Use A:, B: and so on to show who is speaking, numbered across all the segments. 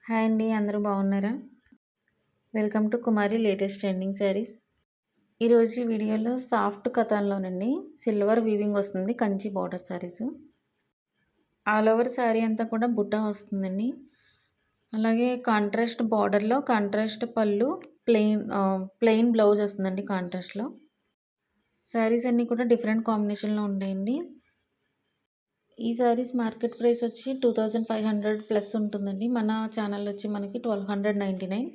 A: Hi అండి. అందరూ బాగున్నారా? Welcome to Kumari latest trending saris. ఈరోజు ఈ వీడియోలో సాఫ్ట్ కథాన్‌లోనండి సిల్వర్ వీవింగ్ వస్తుంది. Kanchi border saris. All over sari అంతా కూడా బుట్ట వస్తుందండి. అలాగే కాంట్రాస్ట్ బార్డర్‌లో కాంట్రాస్ట్ పళ్ళు, ప్లెయిన్ బ్లౌజ్ వస్తుందండి కాంట్రాస్ట్‌లో. శారీస్ అన్నీ కూడా డిఫరెంట్ కాంబినేషన్‌లో ఉంటాయండి. ఈ శారీస్ మార్కెట్ ప్రైస్ వచ్చి 2500 ప్లస్ ఉంటుందండి. మన ఛానల్ వచ్చి మనకి 1299.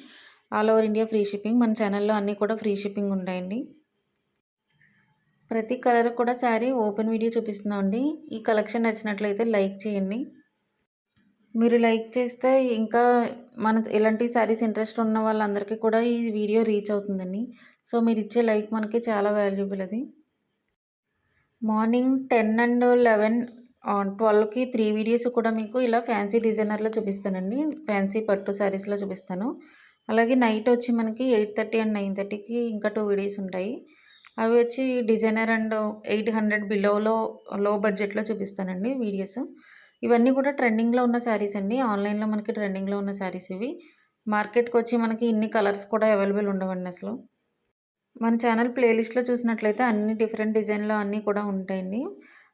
A: All over India free shipping. మన ఛానల్‌లో అన్నీ కూడా ఫ్రీ షిప్పింగ్ ఉంటాయండి. ప్రతి కలర్ కూడా శారీ ఓపెన్ వీడియో చూపిస్తున్నామండి. ఈ కలెక్షన్ నచ్చినట్లయితే లైక్ చేయండి. మీరు లైక్ చేస్తే ఇంకా ఇలాంటి శారీస్ ఇంట్రెస్ట్ ఉన్న వాళ్ళందరికీ కూడా ఈ వీడియో రీచ్ అవుతుందండి. సో మీరు ఇచ్చే లైక్ మనకి చాలా వాల్యుబుల్ అది. మార్నింగ్ 10 అండ్ 11, 12కి 3 వీడియోస్ కూడా మీకు ఇలా ఫ్యాన్సీ డిజైనర్‌లో చూపిస్తానండి. ఫ్యాన్సీ పట్టు శారీస్‌లో చూపిస్తాను. అలాగే నైట్ వచ్చి మనకి 8:30 అండ్ 9:30కి ఇంకా 2 వీడియోస్ ఉంటాయి. అవి వచ్చి డిజైనర్ అండ్ 800 లో బడ్జెట్‌లో చూపిస్తానండి వీడియోస్. ఇవన్నీ కూడా ట్రెండింగ్‌లో ఉన్న శారీస్ అండి. ఆన్‌లైన్‌లో మనకి ట్రెండింగ్‌లో ఉన్న శారీస్ ఇవి. మార్కెట్‌కొచ్చి మనకి ఇన్ని కలర్స్ కూడా అవైలబుల్ ఉండవండి అసలు. మన ఛానల్ ప్లేలిస్ట్‌లో చూసినట్లయితే అన్ని డిఫరెంట్ డిజైన్‌లో అన్నీ కూడా ఉంటాయండి.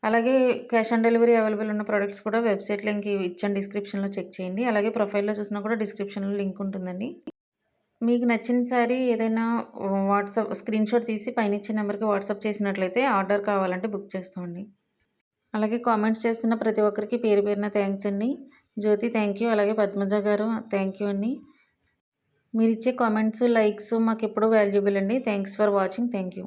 A: అలాగే క్యాష్ ఆన్ డెలివరీ అవైలబుల్ ఉన్న ప్రొడక్ట్స్ కూడా వెబ్‌సైట్ లింక్ ఇచ్చాను, డిస్క్రిప్షన్‌లో చెక్ చేయండి. అలాగే ప్రొఫైల్‌లో చూసినా కూడా డిస్క్రిప్షన్‌లో లింక్ ఉంటుందండి. మీకు నచ్చిన శారీ ఏదైనా స్క్రీన్‌షాట్ తీసి పైనిచ్చే నెంబర్‌కి వాట్సాప్ చేసినట్లయితే ఆర్డర్ కావాలంటే బుక్ చేస్తామండి. అలాగే కామెంట్స్ చేస్తున్న ప్రతి ఒక్కరికి పేరు పేరున థ్యాంక్స్ అండి. జ్యోతి థ్యాంక్ యూ. అలాగే పద్మజ గారు థ్యాంక్ యూ అండి. మీరిచ్చే కామెంట్స్, లైక్స్ మాకెప్పుడూ వాల్యుబుల్ అండి. Thanks for watching. Thank you.